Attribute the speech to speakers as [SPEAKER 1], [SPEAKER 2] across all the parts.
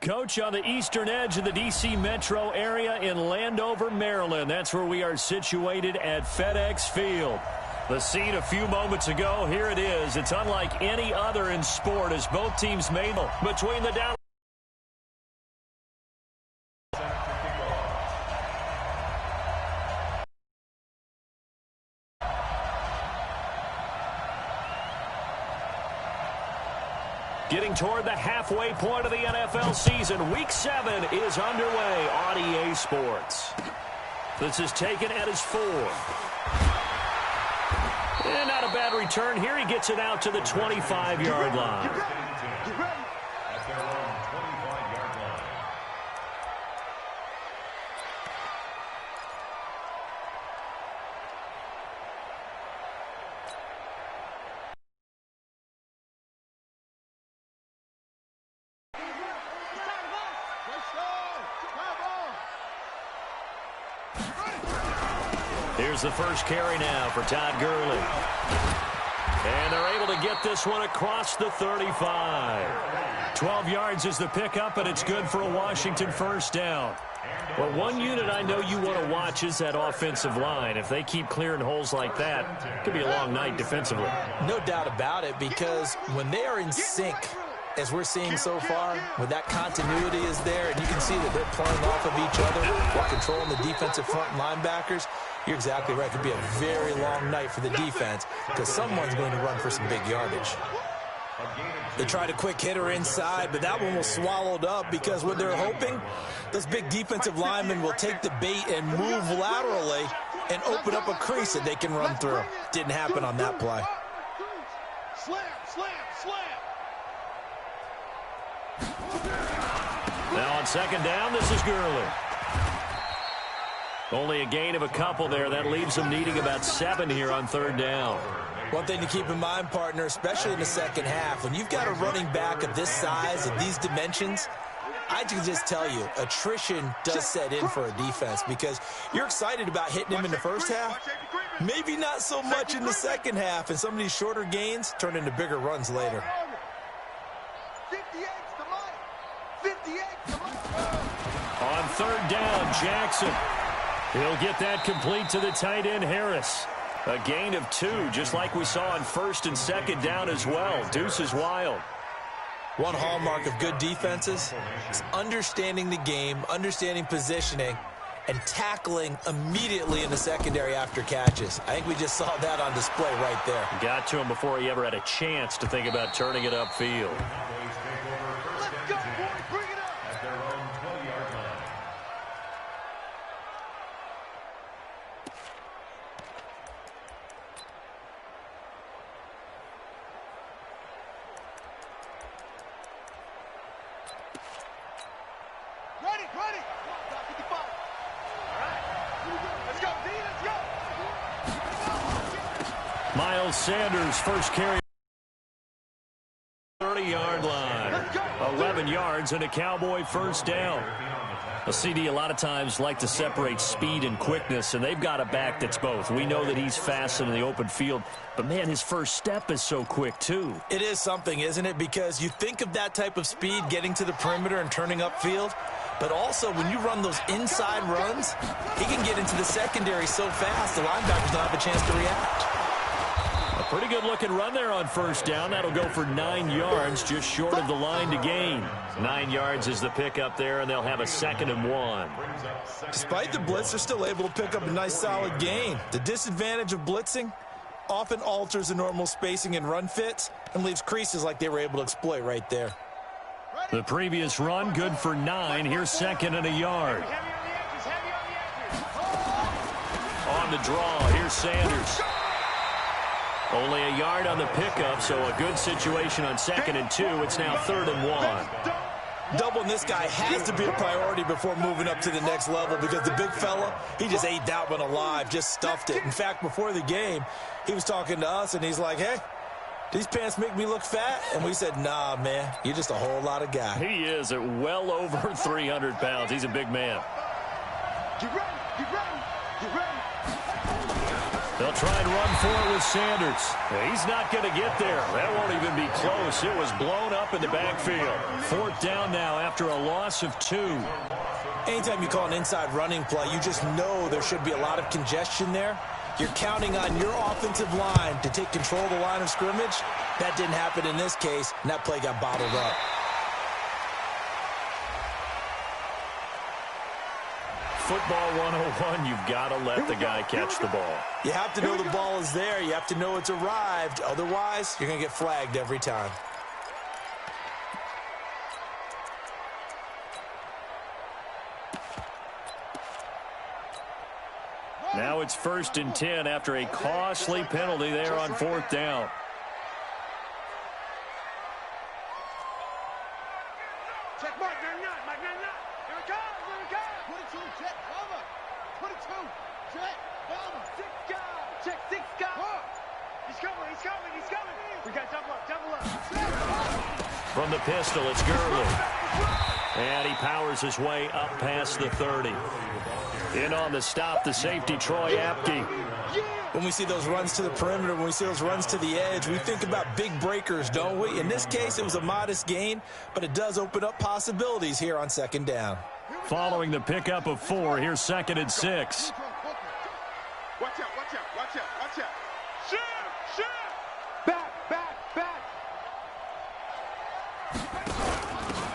[SPEAKER 1] Coach, on the eastern edge of the D.C. metro area in Landover, Maryland. That's where we are situated at FedEx Field. The scene a few moments ago, here it is. It's unlike any other in sport as both teams made between the down. Getting toward the halfway point of the NFL season. Week 7 is underway on EA Sports. This is taken at his 4. And not a bad return here. He gets it out to the 25-yard line. Here's the first carry now for Todd Gurley. And they're able to get this one across the 35. 12 yards is the pickup, and it's good for a Washington first down. Well, one unit I know you want to watch is that offensive line. If they keep clearing holes like that, it could be a long night defensively.
[SPEAKER 2] No doubt about it, because when they are in sync, as we're seeing so far, when that continuity is there, and you can see that they're playing off of each other while controlling the defensive front linebackers, you're exactly right. It could be a very long night for the defense because someone's going to run for some big yardage. They tried a quick hitter inside, but that one was swallowed up because what they're hoping, those big defensive linemen will take the bait and move laterally and open up a crease that they can run through. Didn't happen on that play.
[SPEAKER 1] Now on second down, this is Gurley. Only a gain of a couple there. That leaves them needing about 7 here on third down.
[SPEAKER 2] One thing to keep in mind, partner, especially in the second half, when you've got a running back of this size, of these dimensions, I can just tell you, attrition does set in for a defense because you're excited about hitting him in the first half. Maybe not so much in the second half, and some of these shorter gains turn into bigger runs later.
[SPEAKER 1] On third down, Jackson. He'll get that complete to the tight end, Harris. A gain of 2, just like we saw on first and second down as well. Deuce is wild.
[SPEAKER 2] One hallmark of good defenses is understanding the game, understanding positioning, and tackling immediately in the secondary after catches. I think we just saw that on display right there.
[SPEAKER 1] Got to him before he ever had a chance to think about turning it upfield. Sanders, first carry, 30-yard line. 11 yards and a Cowboy first down. A CD a lot of times like to separate speed and quickness, and they've got a back that's both. We know that he's fast in the open field, but, man, his first step is so quick, too.
[SPEAKER 2] It is something, isn't it? Because you think of that type of speed getting to the perimeter and turning upfield, but also when you run those inside runs, he can get into the secondary so fast the linebackers don't have a chance to react.
[SPEAKER 1] A pretty good-looking run there on first down. That'll go for 9 yards, just short of the line to gain. 9 yards is the pickup there, and they'll have a 2nd and 1.
[SPEAKER 2] Despite the blitz, they're still able to pick up a nice, solid gain. The disadvantage of blitzing often alters the normal spacing and run fits and leaves creases like they were able to exploit right there.
[SPEAKER 1] The previous run, good for 9. Here's 2nd and a yard. On the draw, here's Sanders. Only a yard on the pickup, so a good situation on 2nd and 2. It's now 3rd and 1.
[SPEAKER 2] Doubling this guy has to be a priority before moving up to the next level because the big fella, he just ate that one alive, just stuffed it. In fact, before the game, he was talking to us, and he's like, hey, these pants make me look fat? And we said, nah, man, you're just a whole lot of guy.
[SPEAKER 1] He is at well over 300 pounds. He's a big man. They'll try and run for it with Sanders. He's not going to get there. That won't even be close. It was blown up in the backfield. 4th down now after a loss of 2.
[SPEAKER 2] Anytime you call an inside running play, you just know there should be a lot of congestion there. You're counting on your offensive line to take control of the line of scrimmage. That didn't happen in this case, and that play got bottled up.
[SPEAKER 1] Football 101, you've got to let the guy catch the ball.
[SPEAKER 2] You have to know the ball is there. You have to know it's arrived. Otherwise, you're going to get flagged every time.
[SPEAKER 1] Now it's 1st and 10 after a costly penalty there on 4th down.
[SPEAKER 3] Check mark, Mark 99. Here it comes, here it comes. 22, check, over. 22, check, over. 6 guys, check, 6 guys. He's coming. We got double up.
[SPEAKER 1] From the pistol, it's Gurley. And he powers his way up past the 30. In on the stop, the safety, Troy Apke.
[SPEAKER 2] When we see those runs to the perimeter, when we see those runs to the edge, we think about big breakers, don't we? In this case, it was a modest gain, but it does open up possibilities here on 2nd down.
[SPEAKER 1] Following the pickup of 4, here's 2nd and 6.
[SPEAKER 3] Watch out. Shoot. Back.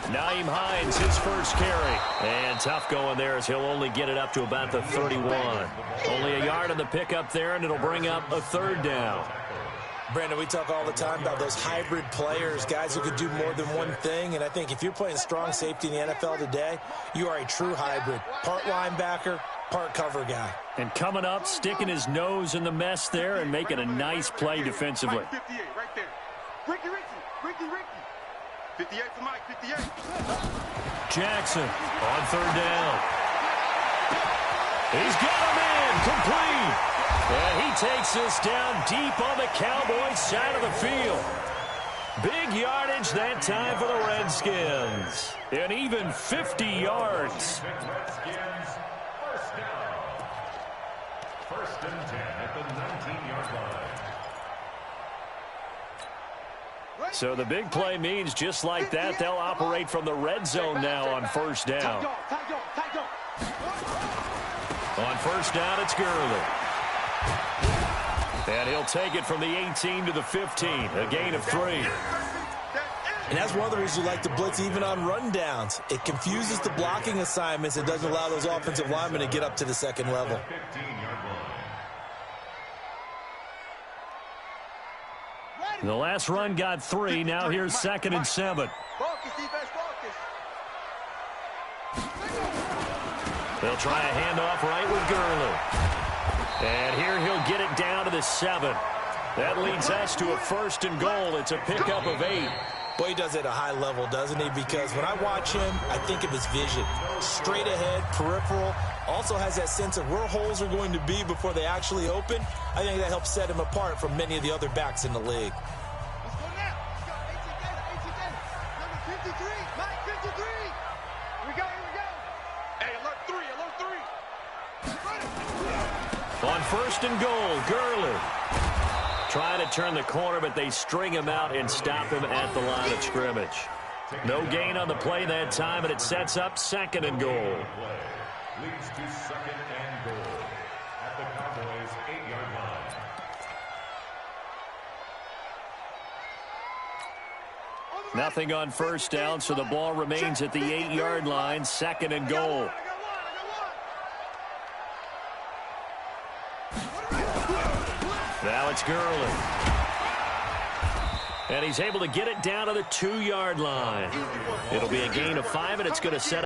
[SPEAKER 1] Naeem Hines, his first carry. And tough going there as he'll only get it up to about the 31. Only a yard on the pickup there, and it'll bring up a 3rd down.
[SPEAKER 2] Brandon, we talk all the time about those hybrid players, guys who could do more than one thing. And I think if you're playing strong safety in the NFL today, you are a true hybrid. Part linebacker, part cover guy.
[SPEAKER 1] And coming up, sticking his nose in the mess there and making a nice play defensively.
[SPEAKER 3] Mike 58 right there. Ricky. 58 for Mike, 58.
[SPEAKER 1] Jackson on 3rd down. He's got him in, complete. And he takes this down deep on the Cowboys side of the field. Big yardage that time for the Redskins. And even 50 yards.
[SPEAKER 4] First and 10 at the 19-yard line.
[SPEAKER 1] So the big play means just like that, they'll operate from the red zone now on 1st down. On 1st down, it's Gurley. And he'll take it from the 18 to the 15, a gain of 3.
[SPEAKER 2] And that's one of the reasons you like to blitz even on rundowns. It confuses the blocking assignments. It doesn't allow those offensive linemen to get up to the 2nd level.
[SPEAKER 1] The last run got 3. Now here's 2nd and 7.
[SPEAKER 3] Focus, defense, focus.
[SPEAKER 1] They'll try a handoff right with Gurley. And here he'll get it down to the 7. That leads us to a 1st and goal. It's a pickup of 8.
[SPEAKER 2] Boy, he does it at a high level, doesn't he? Because when I watch him, I think of his vision. Straight ahead, peripheral. Also has that sense of where holes are going to be before they actually open. I think that helps set him apart from many of the other backs in the league.
[SPEAKER 3] Let's go now. Let's go. 18 together. Number 53. Mike 53. Here we go. Hey, alert 3.
[SPEAKER 1] On 1st and goal, Gurley. Trying to turn the corner, but they string him out and stop him at the line of scrimmage. No gain on the play that time, and it sets up 2nd and goal.
[SPEAKER 4] Leads to 2nd and goal at the Cowboys' 8-yard line.
[SPEAKER 1] Nothing on 1st down, so the ball remains at the 8-yard line, 2nd and goal. Now it's Gurley. And he's able to get it down to the 2-yard line. It'll be a gain of 5, and it's going to set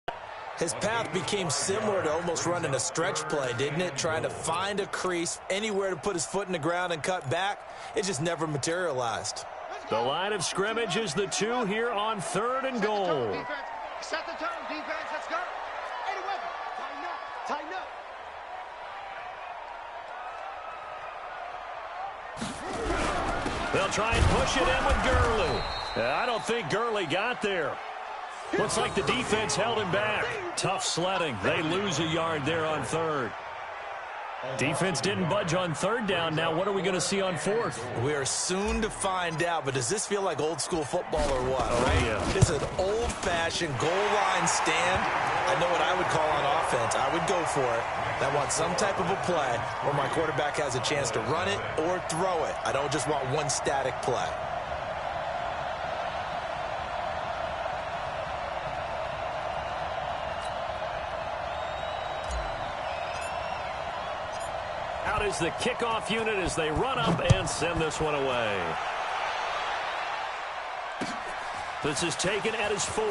[SPEAKER 1] up.
[SPEAKER 2] His path became similar to almost running a stretch play, didn't it? Trying to find a crease, anywhere to put his foot in the ground and cut back. It just never materialized.
[SPEAKER 1] The line of scrimmage is the 2 here on 3rd and goal.
[SPEAKER 3] Set the tone, defense. Let's go. Any weapon. Tighten up.
[SPEAKER 1] They'll try and push it in with Gurley. I don't think Gurley got there. Looks like the defense held him back. Tough sledding. They lose a yard there on 3rd. Defense didn't budge on third down. Now what are we going to see on fourth?
[SPEAKER 2] We are soon to find out, but does this feel like old school football or what?
[SPEAKER 1] Oh,
[SPEAKER 2] right?
[SPEAKER 1] yeah.
[SPEAKER 2] This is an old-fashioned goal line stand. I know what I would call on offense. I would go for it. I want some type of a play where my quarterback has a chance to run it or throw it. I don't just want one static play.
[SPEAKER 1] Out is the kickoff unit as they run up and send this one away. This is taken at his 4.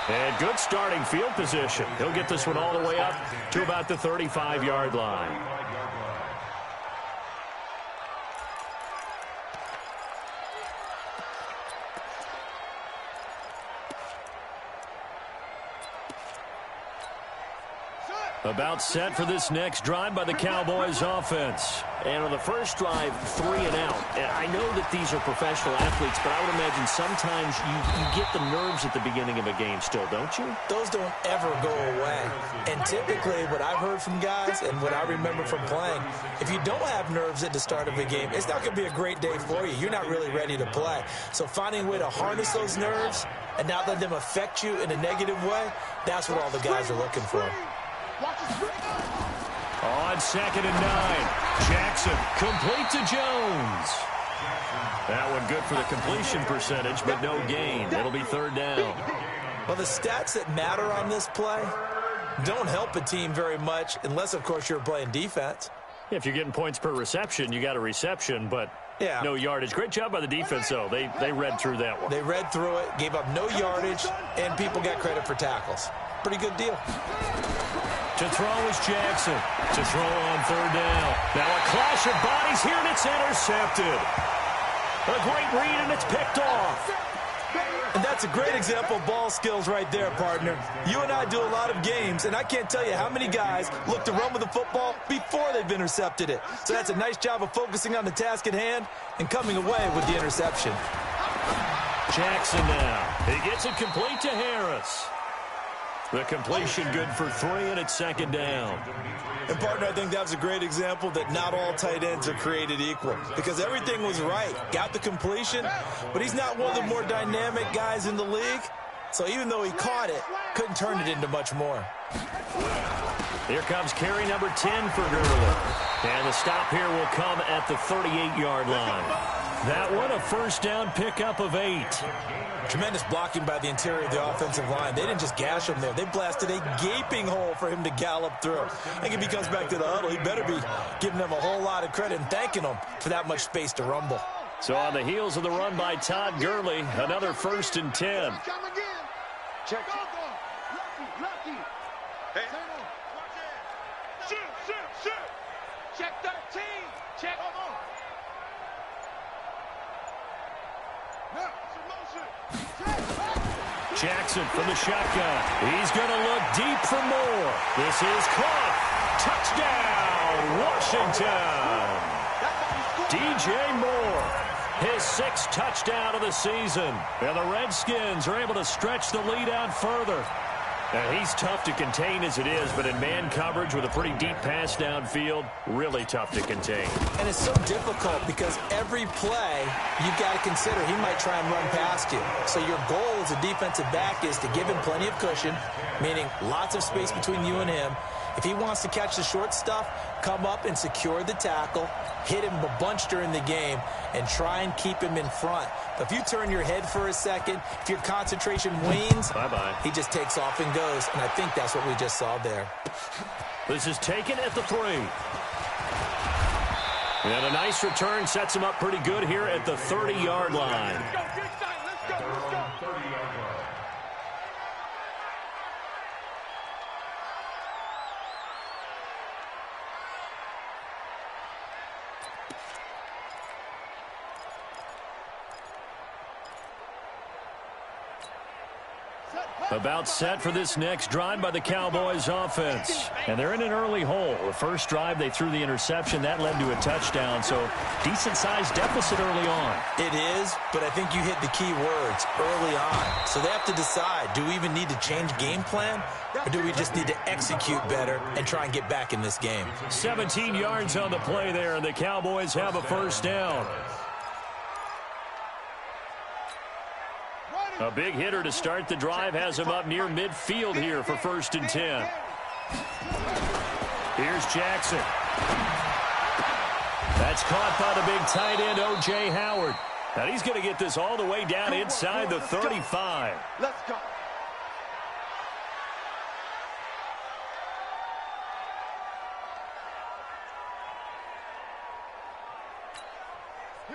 [SPEAKER 1] And good starting field position. He'll get this one all the way up to about the 35-yard line. About set for this next drive by the Cowboys offense.
[SPEAKER 5] And on the first drive, 3 and out. And I know that these are professional athletes, but I would imagine sometimes you get the nerves at the beginning of a game still, don't you?
[SPEAKER 2] Those don't ever go away. And typically what I've heard from guys and what I remember from playing, if you don't have nerves at the start of a game, it's not going to be a great day for you. You're not really ready to play. So finding a way to harness those nerves and not let them affect you in a negative way, that's what all the guys are looking for.
[SPEAKER 1] On 2nd and 9, Jackson complete to Jones. That one good for the completion percentage, but no gain. It'll be 3rd down.
[SPEAKER 2] Well, the stats that matter on this play don't help a team very much unless, of course, you're playing defense.
[SPEAKER 1] If you're getting points per reception, you got a reception, but no yardage. Great job by the defense, though. They read through that one.
[SPEAKER 2] They read through it, gave up no yardage, and people got credit for tackles. Pretty good deal.
[SPEAKER 1] To throw is Jackson. To throw on 3rd down. Now a clash of bodies here, and it's intercepted. A great read, and it's picked off.
[SPEAKER 2] And that's a great example of ball skills right there, partner. You and I do a lot of games, and I can't tell you how many guys look to run with the football before they've intercepted it. So that's a nice job of focusing on the task at hand and coming away with the interception.
[SPEAKER 1] Jackson now. He gets it complete to Harris. The completion good for 3, and it's 2nd down.
[SPEAKER 2] And, partner, I think that was a great example that not all tight ends are created equal because everything was right. Got the completion, but he's not one of the more dynamic guys in the league. So even though he caught it, couldn't turn it into much more.
[SPEAKER 1] Here comes carry number 10 for Gurley. And the stop here will come at the 38-yard line. That one, a 1st down pickup of 8.
[SPEAKER 2] Tremendous blocking by the interior of the offensive line. They didn't just gash him there. They blasted a gaping hole for him to gallop through. I think if he comes back to the huddle, he better be giving them a whole lot of credit and thanking them for that much space to rumble.
[SPEAKER 1] So on the heels of the run by Todd Gurley, another 1st and 10.
[SPEAKER 3] Check. Lucky. Hey. Shoot. Check 13. Check.
[SPEAKER 1] Jackson from the shotgun. He's going to look deep for more. This is caught. Touchdown, Washington. DJ Moore, his 6th touchdown of the season. And the Redskins are able to stretch the lead out further. Now, he's tough to contain as it is, but in man coverage with a pretty deep pass downfield, really tough to contain.
[SPEAKER 2] And it's so difficult because every play you've got to consider he might try and run past you. So your goal as a defensive back is to give him plenty of cushion, meaning lots of space between you and him. If he wants to catch the short stuff, come up and secure the tackle, hit him a bunch during the game, and try and keep him in front. But if you turn your head for a second, if your concentration wanes,
[SPEAKER 1] bye-bye.
[SPEAKER 2] He just takes off and goes, and I think that's what we just saw there.
[SPEAKER 1] This is taken at the 3. And a nice return sets him up pretty good here at the 30-yard line.
[SPEAKER 3] Let's go.
[SPEAKER 1] About set for this next drive by the Cowboys offense. And they're in an early hole. The first drive, they threw the interception. That led to a touchdown. So decent-sized deficit early on.
[SPEAKER 2] It is, but I think you hit the key words early on. So they have to decide, do we even need to change game plan? Or do we just need to execute better and try and get back in this game?
[SPEAKER 1] 17 yards on the play there, and the Cowboys have a first down. A big hitter to start the drive has him up near midfield here for 1st and 10. Here's Jackson. That's caught by the big tight end, O.J. Howard. And he's going to get this all the way down inside the 35.
[SPEAKER 3] Let's go.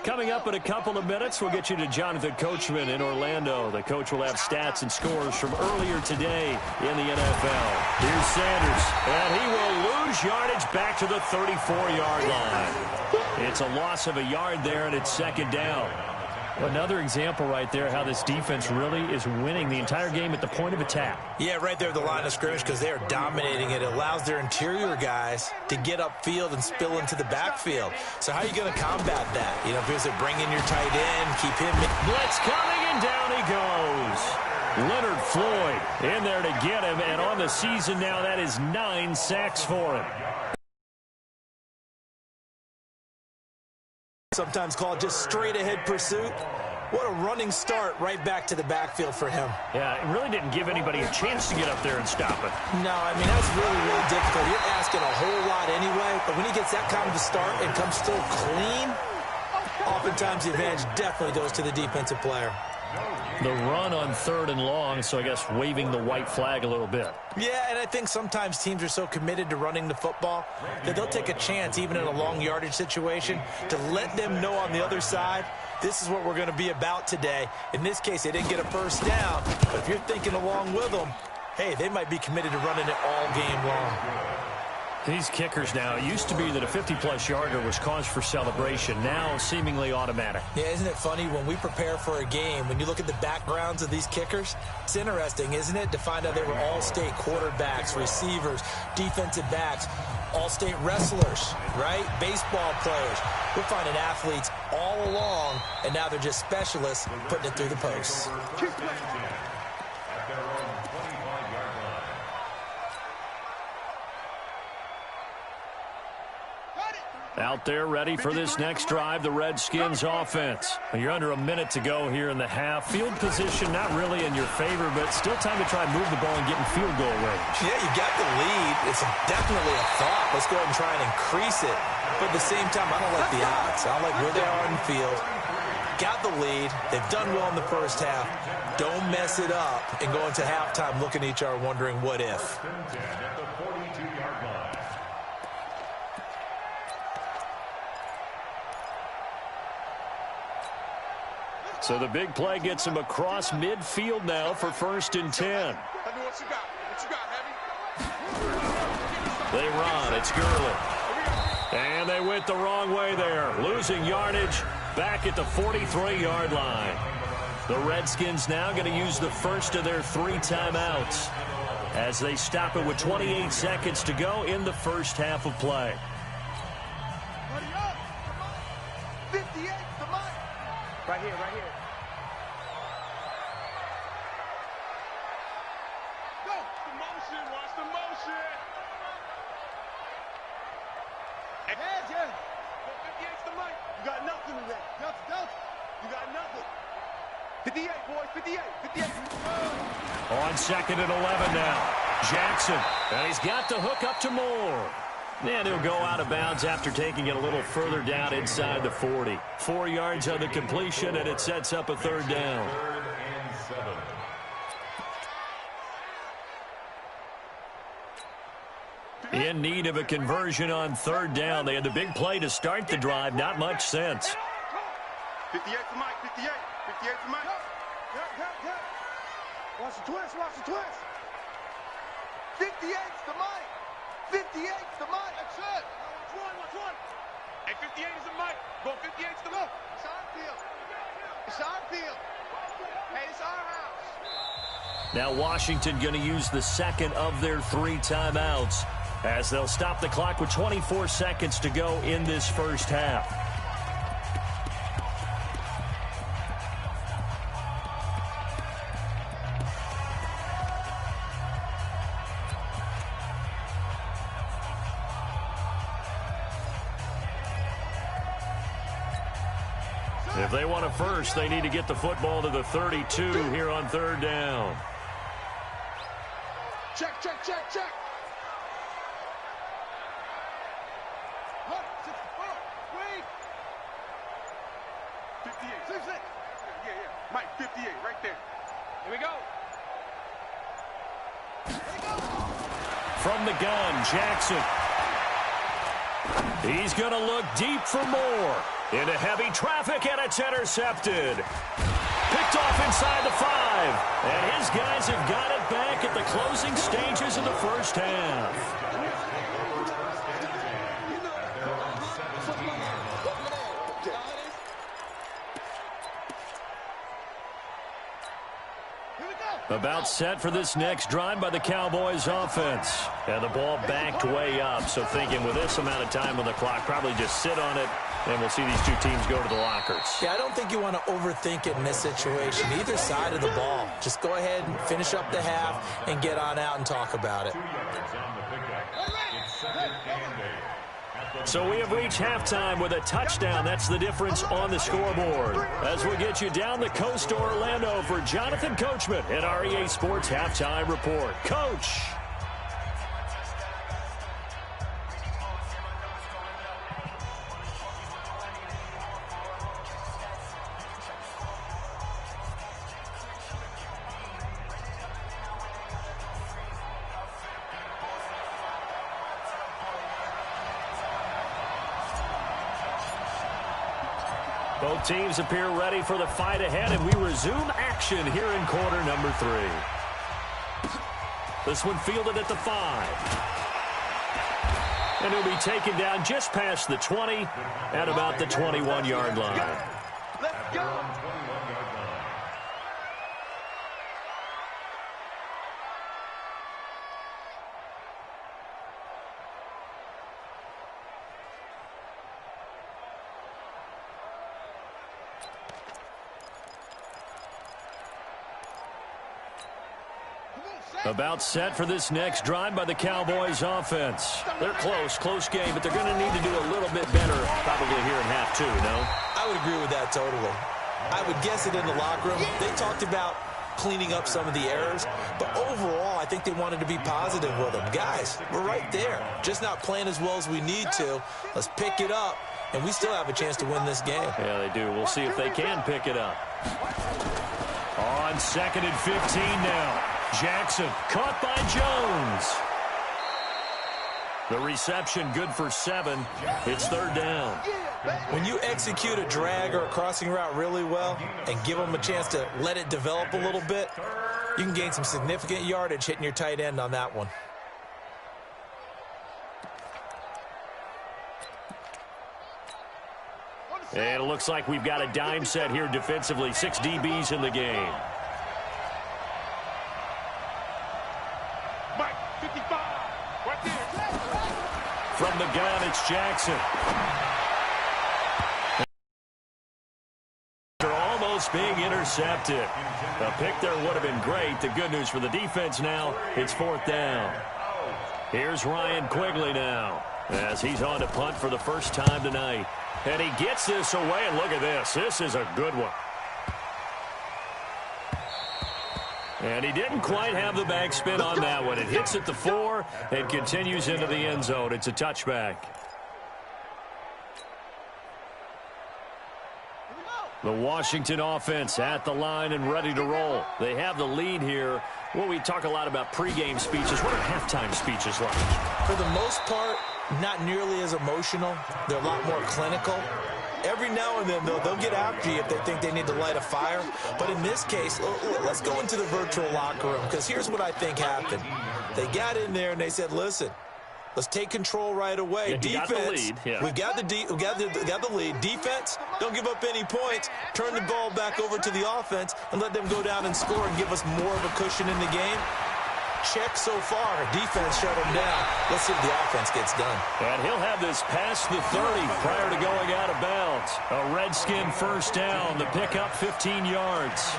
[SPEAKER 1] Coming up in a couple of minutes, we'll get you to Jonathan Coachman in Orlando. The coach will have stats and scores from earlier today in the NFL. Here's Sanders, and he will lose yardage back to the 34-yard line. It's a loss of a yard there, and it's 2nd down. Another example right there how this defense really is winning the entire game at the point of attack.
[SPEAKER 2] Yeah, right there at the line of scrimmage because they are dominating it. It allows their interior guys to get upfield and spill into the backfield. So how are you going to combat that? You know, if you say bring in your tight end, keep him.
[SPEAKER 1] Blitz coming, and down he goes. Leonard Floyd in there to get him, and on the season now, that is 9 sacks for him.
[SPEAKER 2] Sometimes called just straight-ahead pursuit. What a running start right back to the backfield for him.
[SPEAKER 1] Yeah, it really didn't give anybody a chance to get up there and stop it.
[SPEAKER 2] No, I mean, that's really, really difficult. You're asking a whole lot anyway, but when he gets that kind of a start and comes still clean, oftentimes the advantage definitely goes to the defensive player.
[SPEAKER 1] The run on 3rd and long, so I guess waving the white flag a little bit.
[SPEAKER 2] Yeah, and I think sometimes teams are so committed to running the football that they'll take a chance, even in a long yardage situation, to let them know on the other side, this is what we're going to be about today. In this case, they didn't get a first down, but if you're thinking along with them, hey, they might be committed to running it all game long.
[SPEAKER 1] These kickers now, it used to be that a 50-plus yarder was cause for celebration. Now, seemingly automatic.
[SPEAKER 2] Yeah, isn't it funny when we prepare for a game, when you look at the backgrounds of these kickers, it's interesting, isn't it, to find out they were all-state quarterbacks, receivers, defensive backs, all-state wrestlers, right? Baseball players. We're finding athletes all along, and now they're just specialists putting it through the posts.
[SPEAKER 1] Out there ready for this next drive, the Redskins offense. You're under a minute to go here in the half. Field position not really in your favor, but still time to try and move the ball and get in field goal range.
[SPEAKER 2] Yeah, you got the lead. It's definitely a thought. Let's go ahead and try and increase it. But at the same time, I don't like the odds. I don't like where they are on the field. Got the lead. They've done well in the first half. Don't mess it up and go into halftime looking at each other wondering what if.
[SPEAKER 1] So the big play gets him across midfield now for 1st and 10. They run. It's Gurley. And they went the wrong way there. Losing yardage back at the 43-yard line. The Redskins now going to use the first of their 3 timeouts as they stop it with 28 seconds to go in the first half of play.
[SPEAKER 3] 58 to Mike. Right here, right here. Go. The motion, watch the motion. Head, yeah. 58's the Mike. You got nothing in there. You got nothing. 58, boys, 58, 58.
[SPEAKER 1] On 2nd and 11 now. Jackson, and he's got the hook up to Moore. And he'll go out of bounds after taking it a little further down inside the 40. 4 yards on the completion, and it sets up a 3rd down.
[SPEAKER 4] 3rd and 7.
[SPEAKER 1] In need of a conversion on 3rd down. They had the big play to start the drive. Not much sense.
[SPEAKER 3] 58 for Mike, 58. 58 for Mike. Watch the twist, watch the twist. 58's the Mike. 58's the Mike. That's it. Watch one. Hey, 58 is the Mike. Go, 58's the Mike. It's our field. It's our field. Hey, it's our house.
[SPEAKER 1] Now Washington going to use the second of their 3 timeouts as they'll stop the clock with 24 seconds to go in this first half. If they want a first, they need to get the football to the 32 here on 3rd down.
[SPEAKER 3] Check, check, check, check. Wait. 58. 66. Yeah. Mike, 58, right there. Here we go.
[SPEAKER 1] From the gun, Jackson. He's going to look deep for more. Into heavy traffic, and it's intercepted. Picked off inside the 5. And his guys have got it back at the closing stages of the first half. About set for this next drive by the Cowboys offense. And the ball backed way up, so thinking with this amount of time on the clock, probably just sit on it, and we'll see these two teams go to the lockers.
[SPEAKER 2] Yeah, I don't think you want to overthink it in this situation. Either side of the ball. Just go ahead and finish up the half and get on out and talk about it.
[SPEAKER 1] So we have reached halftime with a touchdown. That's the difference on the scoreboard. As we get you down the coast to Orlando for Jonathan Coachman at our EA Sports Halftime Report. Coach. Both teams appear ready for the fight ahead, and we resume action here in quarter number 3. This one fielded at the 5. And he'll be taken down just past the 20 at about the 21-yard line.
[SPEAKER 3] Let's go.
[SPEAKER 1] About set for this next drive by the Cowboys offense. They're close game, but they're going to need to do a little bit better probably here in half 2, no?
[SPEAKER 2] I would agree with that totally. I would guess it in the locker room. They talked about cleaning up some of the errors, but overall, I think they wanted to be positive with them. Guys, we're right there. Just not playing as well as we need to. Let's pick it up, and we still have a chance to win this game.
[SPEAKER 1] Yeah, they do. We'll see if they can pick it up. On 2nd and 15 now. Jackson caught by Jones. The reception good for 7. It's 3rd down.
[SPEAKER 2] When you execute a drag or a crossing route really well and give them a chance to let it develop a little bit, you can gain some significant yardage hitting your tight end on that one.
[SPEAKER 1] And it looks like we've got a dime set here defensively. 6 DBs in the game. From the gun, it's Jackson. They're almost being intercepted. A pick there would have been great. The good news for the defense now, it's 4th down. Here's Ryan Quigley now as he's on to punt for the first time tonight. And he gets this away, and look at this. This is a good one. And he didn't quite have the backspin on that one. It hits at the 4 and continues into the end zone. It's a touchback. The Washington offense at the line and ready to roll. They have the lead here. Well, we talk a lot about pregame speeches. What are halftime speeches like?
[SPEAKER 2] For the most part, not nearly as emotional. They're a lot more clinical. Every now and then, they'll get after you if they think they need to light a fire. But in this case, let's go into the virtual locker room, because here's what I think happened. They got in there and they said, listen, Let's take control right away.
[SPEAKER 5] Yeah,
[SPEAKER 2] Defense,
[SPEAKER 5] got the lead. Yeah.
[SPEAKER 2] we've got the lead. Defense, don't give up any points. Turn the ball back over to the offense and let them go down and score and give us more of a cushion in the game. Check so far. Defense shut him down. Let's see if the offense gets done.
[SPEAKER 1] And he'll have this past the 30 prior to going out of bounds. A Redskin first down. The pickup 15 yards.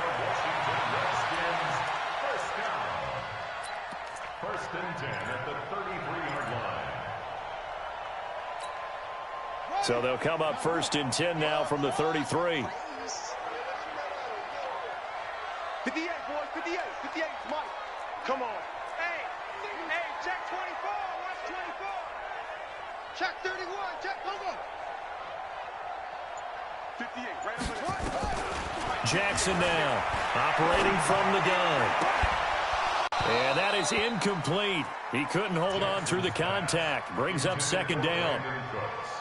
[SPEAKER 4] First and 10 at the 33-yard line.
[SPEAKER 1] So they'll come up first and 10 now from the 33.
[SPEAKER 3] 58, boys, 58, 58, Mike. Come on. Hey, check 24, watch 24. Check 31, check over. 58, right over there.
[SPEAKER 1] Jackson now, operating from the gun. And that is incomplete. He couldn't hold on through the contact. Brings up second down.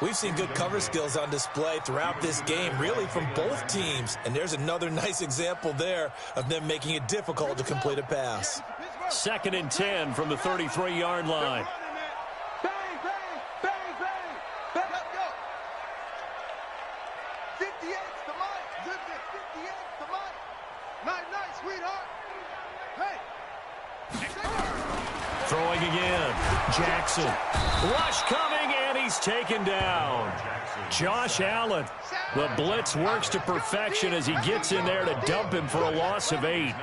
[SPEAKER 2] We've seen good cover skills on display throughout this game, really from both teams. And there's another nice example there of them making it difficult to complete a pass.
[SPEAKER 1] Second and 10 from the 33-yard line.
[SPEAKER 3] Bang, bang, bang, bang. Back up, go. 58's the mic. 58's the mic. Nice, sweetheart. Hey.
[SPEAKER 1] Throwing again. Jackson. Rush coming, and he's taken down. Josh Allen. The blitz works to perfection as he gets in there to dump him for a loss of 8.
[SPEAKER 3] 58's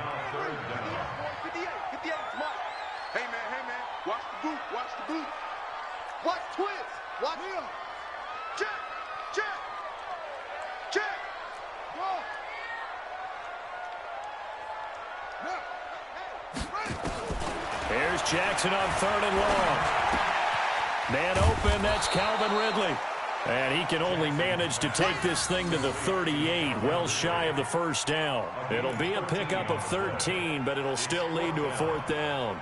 [SPEAKER 3] Mike. Hey, man. Watch the boot. Watch twist. Watch him. Check. Go.
[SPEAKER 1] Here's Jackson on third and long. Man open, that's Calvin Ridley. And he can only manage to take this thing to the 38, well shy of the first down. It'll be a pickup of 13, but it'll still lead to a fourth down.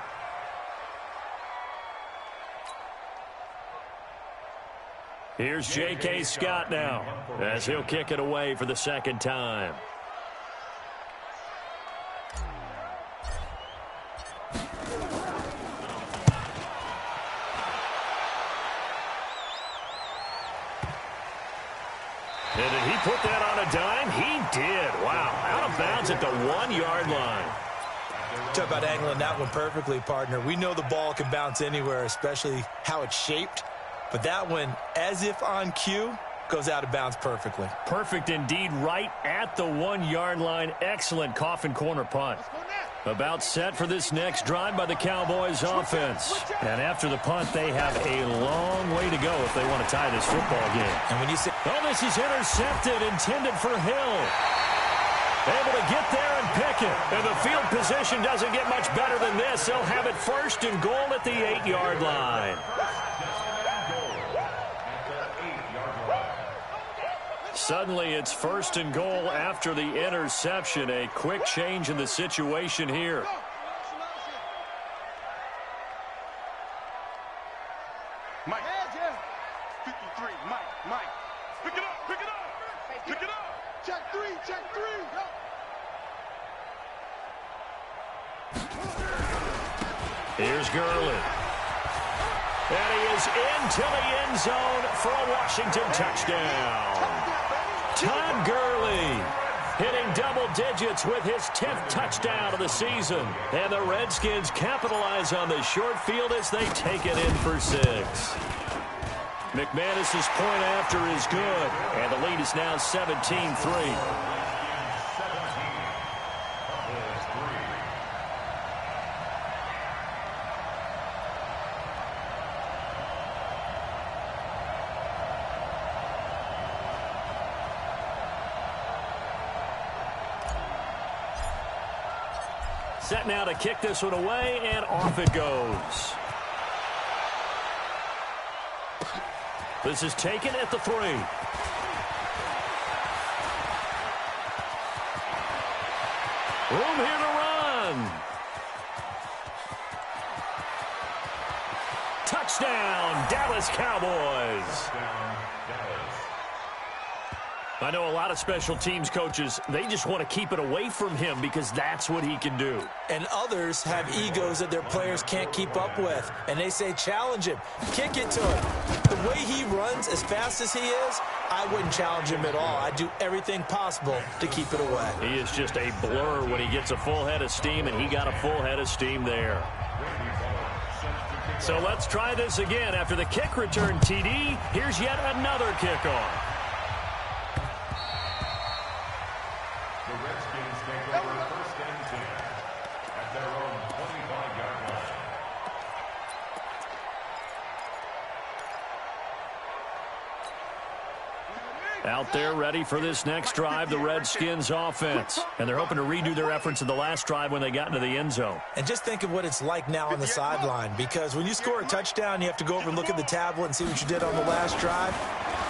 [SPEAKER 1] Here's J.K. Scott now, as he'll kick it away for the second time. And did he put that on a dime? He did. Wow. Out of bounds at the 1-yard line.
[SPEAKER 2] Talk about angling that one perfectly, partner. We know the ball can bounce anywhere, especially how it's shaped. But that one, as if on cue, goes out of bounds perfectly.
[SPEAKER 1] Perfect indeed, right at the 1-yard line. Excellent coffin corner punt. About set for this next drive by the Cowboys offense. And after the punt, they have a long way to go if they want to tie this football game.
[SPEAKER 2] And when you say,
[SPEAKER 1] oh, this is intercepted, intended for Hill. Able to get there and pick it. And the field position doesn't get much better than this. They'll have it first and goal at the 8-yard line. Suddenly, it's first and goal after the interception. A quick change in the situation here.
[SPEAKER 3] Mike. 53, Mike. Pick it up. Check three.
[SPEAKER 1] Here's Gurley. And he is into the end zone for a Washington touchdown. Todd Gurley hitting double digits with his 10th touchdown of the season. And the Redskins capitalize on the short field as they take it in for 6. McManus's point after is good. And the lead is now 17-3. Set now to kick this one away, and off it goes. This is taken at the 3. Room here to run. Touchdown, Dallas Cowboys. I know a lot of special teams coaches, they just want to keep it away from him because that's what he can do.
[SPEAKER 2] And others have egos that their players can't keep up with. And they say, challenge him, kick it to him. The way he runs as fast as he is, I wouldn't challenge him at all. I'd do everything possible to keep it away.
[SPEAKER 1] He is just a blur when he gets a full head of steam, and he got a full head of steam there. So let's try this again. After the kick return TD, here's yet another kickoff.
[SPEAKER 4] The Redskins take over first and 10 at their own 25-yard line.
[SPEAKER 1] Out there ready for this next drive, the Redskins offense. And they're hoping to redo their efforts in the last drive when they got into the end zone.
[SPEAKER 2] And just think of what it's like now on the sideline, because when you score a touchdown, you have to go over and look at the tablet and see what you did on the last drive.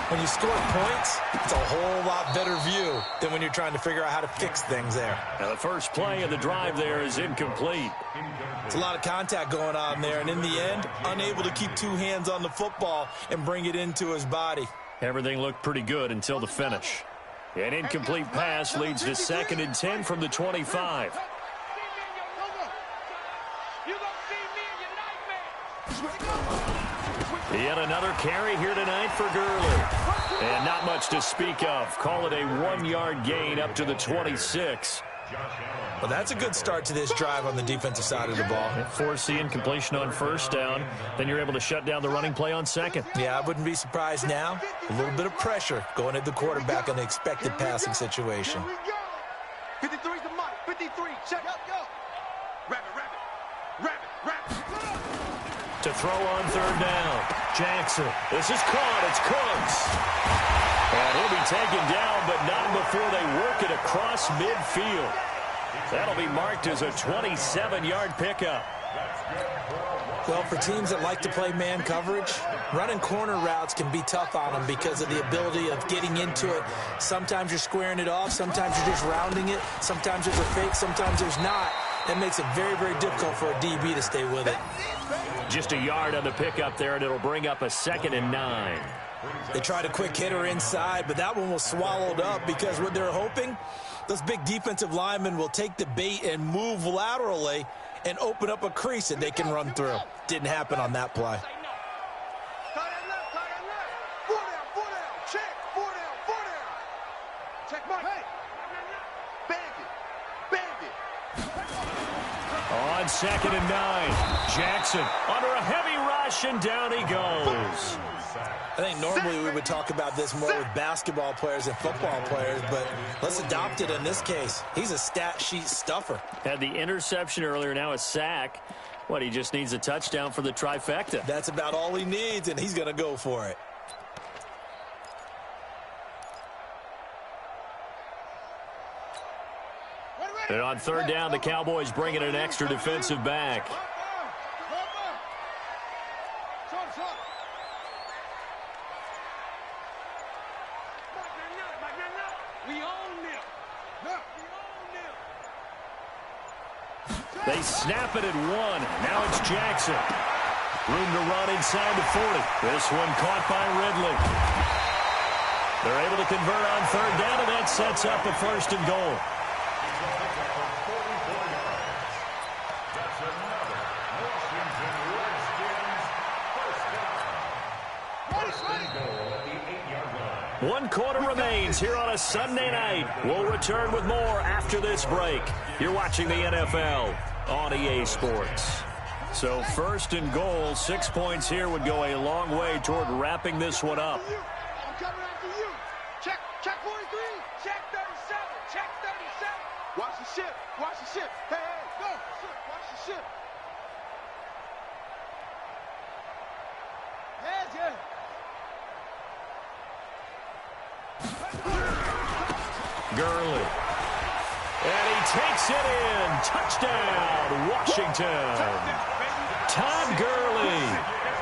[SPEAKER 2] When you score points, it's a whole lot better view than when you're trying to figure out how to fix things there.
[SPEAKER 1] Now the first play of the drive there is incomplete.
[SPEAKER 2] It's a lot of contact going on there, and in the end, unable to keep two hands on the football and bring it into his body.
[SPEAKER 1] Everything looked pretty good until the finish. An incomplete pass leads to 2nd and 10 from the 25. Yet another carry here tonight for Gurley. And not much to speak of. Call it a 1-yard gain up to the 26.
[SPEAKER 2] Well, that's a good start to this drive on the defensive side of the ball.
[SPEAKER 1] Force the incompletion on first down. Then you're able to shut down the running play on second.
[SPEAKER 2] Yeah, I wouldn't be surprised now. A little bit of pressure going at the quarterback in the expected passing situation.
[SPEAKER 3] 53's the mark. 53. Check. Go. Rabbit.
[SPEAKER 1] To throw on third down. Jackson. This is caught. It's Cooks. And he'll be taken down, but not before they work it across midfield. That'll be marked as a 27-yard pickup.
[SPEAKER 2] Well, for teams that like to play man coverage, running corner routes can be tough on them because of the ability of getting into it. Sometimes you're squaring it off. Sometimes you're just rounding it. Sometimes there's a fake. Sometimes there's not. That makes it very, very difficult for a DB to stay with it.
[SPEAKER 1] Just a yard on the pickup there, and it'll bring up a 2nd and 9.
[SPEAKER 2] They tried a quick hitter inside, but that one was swallowed up because what they're hoping, those big defensive linemen will take the bait and move laterally and open up a crease that they can run through. Didn't happen on that play.
[SPEAKER 3] Tie that left. 4 down. Check. 4 down. Check mark. Hey. Bandit.
[SPEAKER 1] On 2nd and 9, Jackson under a heavy rush, and down he goes.
[SPEAKER 2] I think normally we would talk about this more with basketball players and football players, but let's adopt it in this case. He's a stat sheet stuffer.
[SPEAKER 1] Had the interception earlier, now a sack. What, he just needs a touchdown for the trifecta.
[SPEAKER 2] That's about all he needs, and he's going to go for it.
[SPEAKER 1] And on third down, the Cowboys bring in an extra defensive back. They snap it at 1. Now it's Jackson. Room to run inside the 40. This one caught by Ridley. They're able to convert on third down, and that sets up a 1st and goal. One quarter remains here on a Sunday night. We'll return with more after this break. You're watching the NFL on EA Sports. So 1st and goal, 6 points here would go a long way toward wrapping this one up.
[SPEAKER 3] I'm coming after you. Check 43. Check 37. Check 37. Watch the ship. Hey, go. Watch the ship. Yeah.
[SPEAKER 1] Gurley. And he takes it in. Touchdown, Washington. Todd Gurley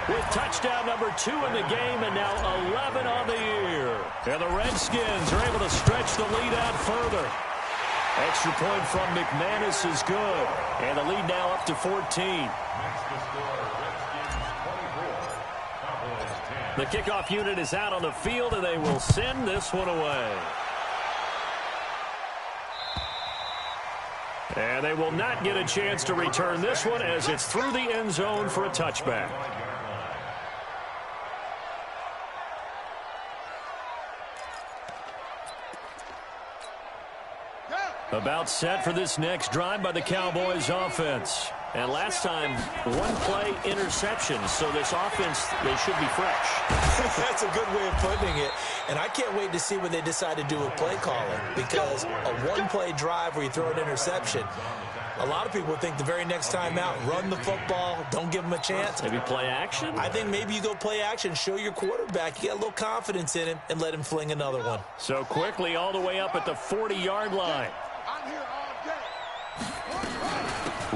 [SPEAKER 1] with touchdown number 2 in the game, and now 11 on the year. And the Redskins are able to stretch the lead out further. Extra point from McManus is good. And the lead now up to 14.
[SPEAKER 4] Makes the score Redskins 24, Cowboys 10.
[SPEAKER 1] The kickoff unit is out on the field, and they will send this one away. And they will not get a chance to return this one as it's through the end zone for a touchback. About set for this next drive by the Cowboys offense. And last time, one-play interception, so this offense, they should be fresh.
[SPEAKER 2] That's a good way of putting it. And I can't wait to see when they decide to do a play calling, because a one-play drive where you throw an interception, a lot of people think the very next time out, run the football, don't give them a chance.
[SPEAKER 1] Maybe play action?
[SPEAKER 2] I think maybe you go play action, show your quarterback, you got a little confidence in him, and let him fling another one.
[SPEAKER 1] So quickly all the way up at the 40-yard line.
[SPEAKER 3] I'm here all day.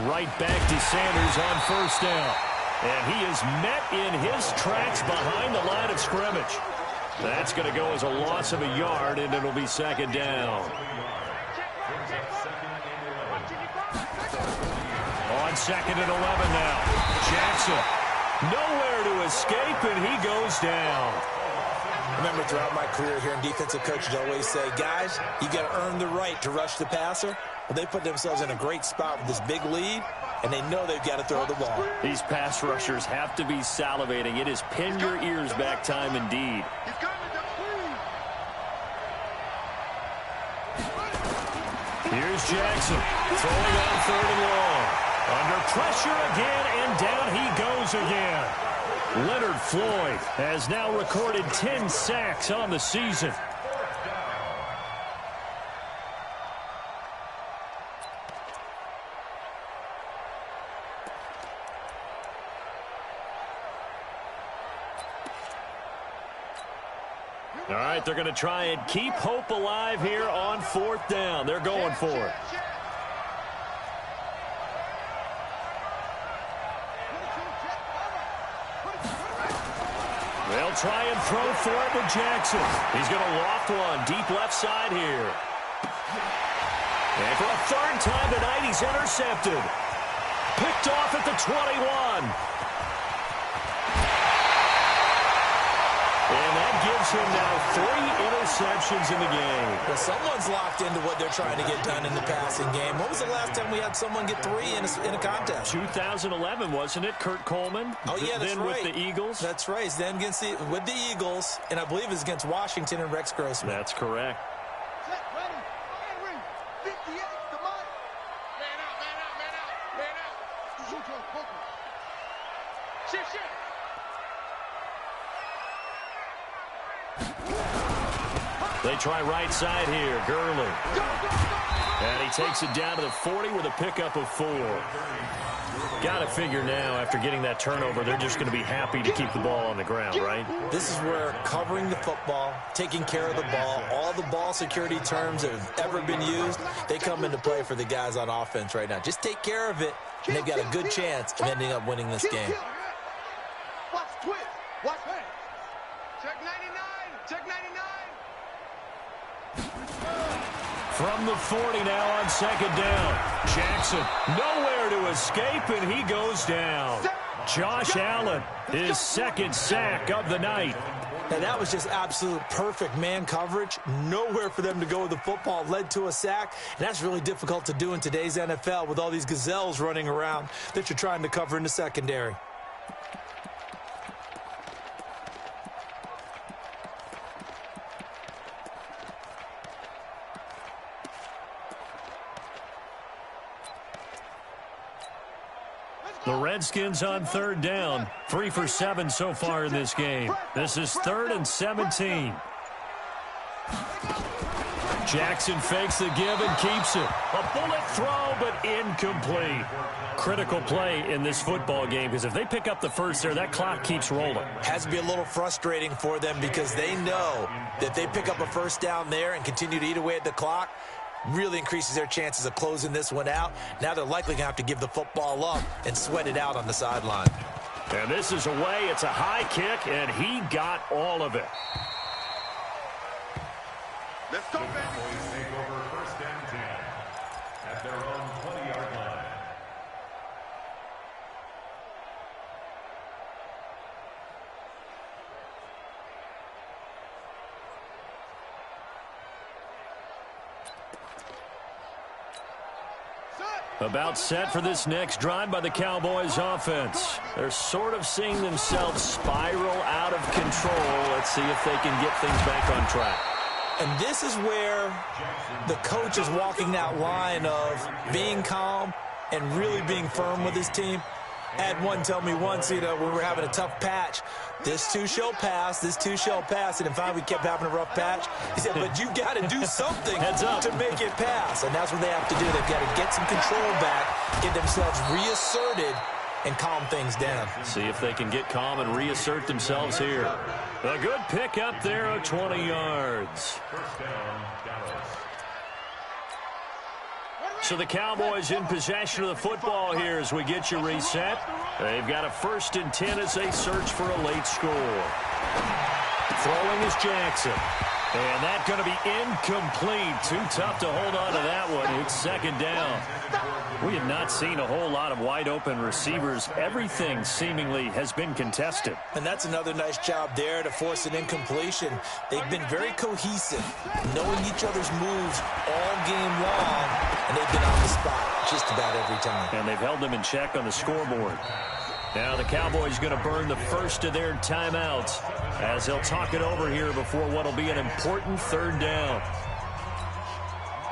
[SPEAKER 1] Right back to Sanders on first down. And he is met in his tracks behind the line of scrimmage. That's going to go as a loss of a yard, and it'll be second down. On second and 11 now. Jackson nowhere to escape, and he goes down.
[SPEAKER 2] Remember, throughout my career here in defensive coaches, I always say, guys, you got to earn the right to rush the passer. Well, they put themselves in a great spot with this big lead, and they know they've got to throw the ball.
[SPEAKER 1] These pass rushers have to be salivating. It is pin your ears back time indeed. Here's Jackson throwing on third and long. Under pressure again, and down he goes again. Leonard Floyd has now recorded 10 sacks on the season. All right, they're going to try and keep hope alive here on fourth down. They're going for it. They'll try and throw for it with Jackson. He's going to loft one deep left side here. And for a third time tonight, he's intercepted. Picked off at the 21. And that gives him now 3 interceptions in the game.
[SPEAKER 2] Well, someone's locked into what they're trying to get done in the passing game. When was the last time we had someone get 3 in a contest?
[SPEAKER 1] 2011, wasn't it? Kurt Coleman.
[SPEAKER 2] Oh, yeah, that's
[SPEAKER 1] then
[SPEAKER 2] right.
[SPEAKER 1] with the Eagles.
[SPEAKER 2] That's right. He's then with the Eagles, and I believe it's against Washington and Rex Grossman.
[SPEAKER 1] That's correct.
[SPEAKER 3] Set, ready, firing. 58, the mark. Man out, man out, man out, man out. Shoot your focus. Shift, shift.
[SPEAKER 1] They try right side here. Gurley. And he takes it down to the 40 with a pickup of 4. Got to figure now, after getting that turnover, they're just going to be happy to keep the ball on the ground, right?
[SPEAKER 2] This is where covering the football, taking care of the ball, all the ball security terms that have ever been used, they come into play for the guys on offense right now. Just take care of it, and they've got a good chance of ending up winning this game.
[SPEAKER 3] Watch twist. Watch hand. Check 99. Check 99.
[SPEAKER 1] From the 40 now on second down. Jackson nowhere to escape, and he goes down. Josh Allen, his second sack of the night.
[SPEAKER 2] Now, that was just absolute perfect man coverage. Nowhere for them to go with the football. Led to a sack. And that's really difficult to do in today's NFL with all these gazelles running around that you're trying to cover in the secondary.
[SPEAKER 1] The Redskins on third down. 3 for 7 so far in this game. This is 3rd and 17. Jackson fakes the give and keeps it. A bullet throw, but incomplete. Critical play in this football game, because if they pick up the first there, that clock keeps rolling.
[SPEAKER 2] Has to be a little frustrating for them, because they know that they pick up a first down there and continue to eat away at the clock, really increases their chances of closing this one out. Now they're likely going to have to give the football up and sweat it out on the sideline.
[SPEAKER 1] And this is away. It's a high kick, and he got all of it.
[SPEAKER 3] Let's go, baby.
[SPEAKER 4] Cowboys take over first and 10 at their own 20-yard line.
[SPEAKER 1] About set for this next drive by the Cowboys offense. They're sort of seeing themselves spiral out of control. Let's see if they can get things back on track.
[SPEAKER 2] And this is where the coach is walking that line of being calm and really being firm with his team. I had one tell me once, when we were having a tough patch, this too shall pass, this too shall pass. And finally we kept having a rough patch. He said, but you got to do something to make it pass. And that's what they have to do. They've got to get some control back, get themselves reasserted, and calm things down.
[SPEAKER 1] See if they can get calm and reassert themselves here. A good pick up there of 20 yards.
[SPEAKER 4] First down, Dallas.
[SPEAKER 1] So the Cowboys in possession of the football here as we get you reset. They've got a 1st and 10 as they search for a late score. Throwing is Jackson. And that's going to be incomplete. Too tough to hold on to that one. It's 2nd down. We have not seen a whole lot of wide-open receivers. Everything seemingly has been contested.
[SPEAKER 2] And that's another nice job there to force an incompletion. They've been very cohesive, knowing each other's moves all game long, and they've been on the spot just about every time.
[SPEAKER 1] And they've held them in check on the scoreboard. Now the Cowboys going to burn the first of their timeouts as they'll talk it over here before what will be an important 3rd down.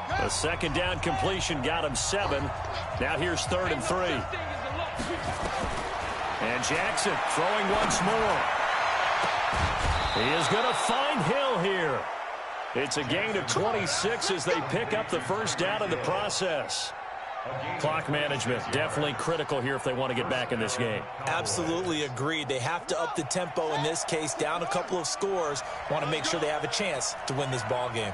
[SPEAKER 1] The 2nd down completion got him 7. Now here's 3rd and 3. And Jackson throwing once more. He is going to find Hill here. It's a gain of 26 as they pick up the 1st down in the process. Clock management definitely critical here if they want to get back in this game.
[SPEAKER 2] Absolutely agreed. They have to up the tempo in this case, down a couple of scores. Want to make sure they have a chance to win this ball game.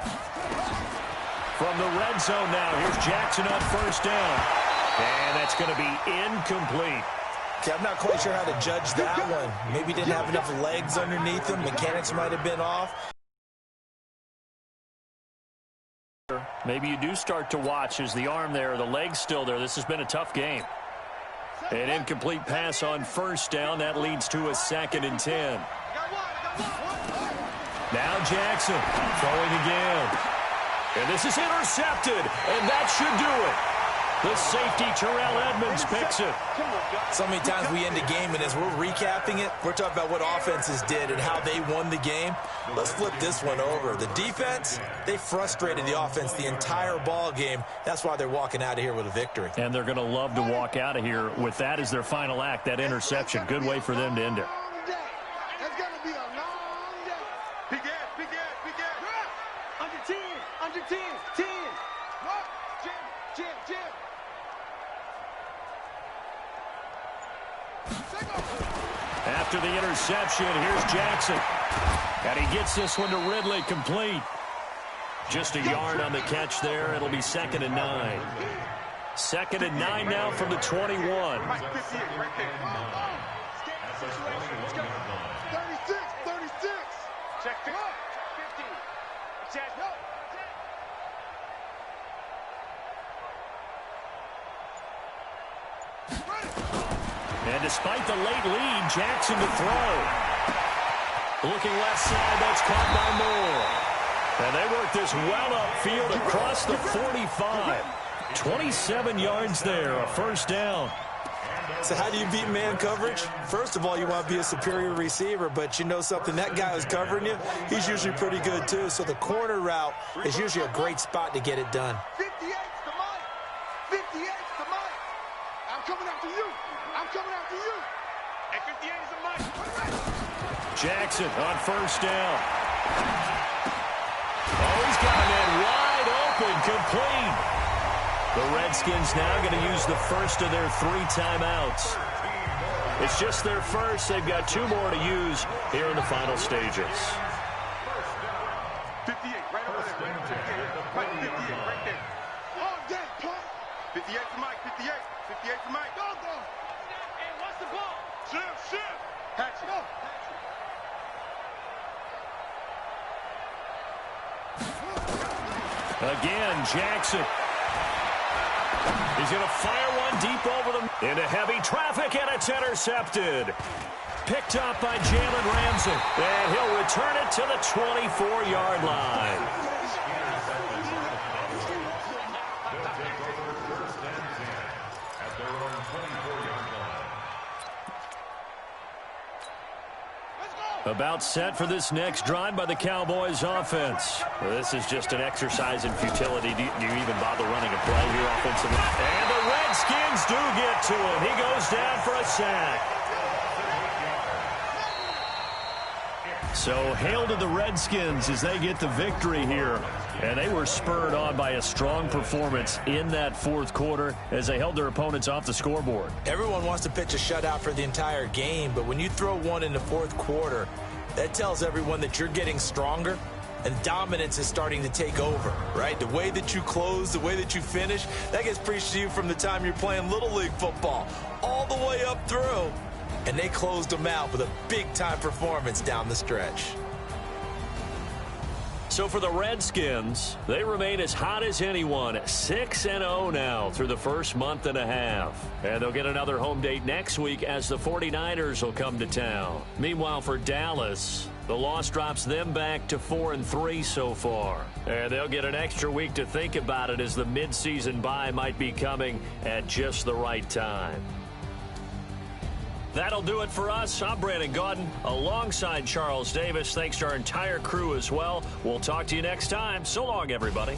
[SPEAKER 1] From the red zone now, here's Jackson on 1st down. And that's going to be incomplete.
[SPEAKER 2] Okay, I'm not quite sure how to judge that one. Maybe didn't have enough legs underneath him. Mechanics might have been off.
[SPEAKER 1] Maybe you do start to watch as the arm there, the leg's still there. This has been a tough game. An incomplete pass on 1st down. That leads to a 2nd and 10. Now Jackson throwing again. And this is intercepted, and that should do it. The safety, Terrell Edmonds, picks it.
[SPEAKER 2] So many times we end a game, and as we're recapping it, we're talking about what offenses did and how they won the game. Let's flip this one over. The defense, they frustrated the offense the entire ball game. That's why they're walking out of here with a victory.
[SPEAKER 1] And they're going to love to walk out of here with that as their final act, that interception. Good way for them to end it.
[SPEAKER 3] It's going to be a long day. Big ass, big ass, big ass. Under 10, under 10, 10. What? Jim, Jim, Jim.
[SPEAKER 1] After the interception, here's Jackson. And he gets this one to Ridley, complete. Just a yard on the catch there. It'll be 2nd and 9. 2nd and 9 now from the 21.
[SPEAKER 3] 36, right there. 36, 36. Check 50. Check.
[SPEAKER 1] And despite the late lead, Jackson to throw. Looking left side, that's caught by Moore. And they work this well upfield across the 45. 27 yards there, a 1st down.
[SPEAKER 2] So how do you beat man coverage? First of all, you want to be a superior receiver, but you know something, that guy who's covering you, he's usually pretty good too. So the corner route is usually a great spot to get it done.
[SPEAKER 3] 58's the mic. 58's the mic. I'm coming after you. I'm coming after you. And 58 is the mic.
[SPEAKER 1] Jackson on 1st down. Oh, he's got a man wide open, complete. The Redskins now going to use the first of their 3 timeouts. It's just their first. They've got 2 more to use here in the final stages.
[SPEAKER 3] 58, right over there. 58, right there. Oh, damn, punt. 58 for Mike, 58. 58 for Mike. Go, go. Hey, what's the ball? Shift. Patch it. Go.
[SPEAKER 1] Again, Jackson. He's going to fire one deep over them. Into heavy traffic, and it's intercepted. Picked up by Jalen Ramsey. And he'll return it to the 24-yard line.
[SPEAKER 4] at their own 24-yard line.
[SPEAKER 1] About set for this next drive by the Cowboys offense. Well, this is just an exercise in futility. Do you even bother running a play here offensively? And the Redskins do get to him. He goes down for a sack. So hail to the Redskins as they get the victory here. And they were spurred on by a strong performance in that fourth quarter as they held their opponents off the scoreboard.
[SPEAKER 2] Everyone wants to pitch a shutout for the entire game, but when you throw one in the fourth quarter, that tells everyone that you're getting stronger and dominance is starting to take over, right? The way that you close, the way that you finish, that gets preached to you from the time you're playing Little League football all the way up through. And they closed them out with a big-time performance down the stretch.
[SPEAKER 1] So for the Redskins, they remain as hot as anyone, 6-0 now through the first month and a half. And they'll get another home date next week as the 49ers will come to town. Meanwhile, for Dallas, the loss drops them back to 4-3 so far. And they'll get an extra week to think about it as the midseason bye might be coming at just the right time. That'll do it for us. I'm Brandon Gaudin alongside Charles Davis. Thanks to our entire crew as well. We'll talk to you next time. So long, everybody.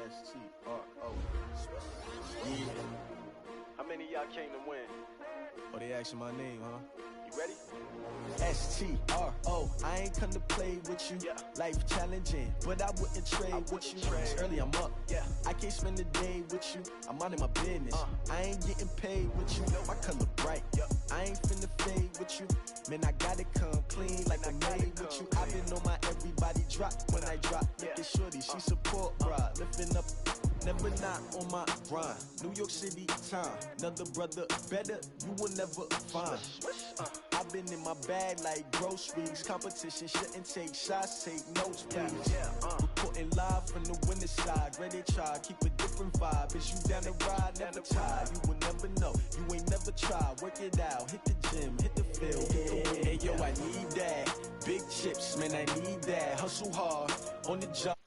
[SPEAKER 3] S-T-R-O. Yeah. How many of y'all came to win?
[SPEAKER 6] Oh, they asking my name, huh?
[SPEAKER 3] You ready?
[SPEAKER 6] S-T-R-O. I ain't come to play with you.
[SPEAKER 3] Yeah.
[SPEAKER 6] Life challenging, but I wouldn't trade with you. It's early, I'm up.
[SPEAKER 3] Yeah.
[SPEAKER 6] I can't spend the day with you. I'm minding my business. I ain't getting paid with you. My color bright.
[SPEAKER 3] Yeah.
[SPEAKER 6] I ain't finna fade with you. Man, I gotta come clean like I'm made with you. I've been on my everybody drop when I drop. Look at shorty, she support, bruh. Lifting up. Never not on my grind. New York City time. Another brother better, you will never find. I've been in my bag like groceries. Competition shouldn't take shots, take notes, please. Reporting live from the winning side. Ready to try, keep a different vibe. Is you down the ride, never tired. You will never know, you ain't never tried. Work it out, hit the gym, hit the field, hit the win. Hey yo, I need that. Big chips, man, I need that. Hustle hard on the job.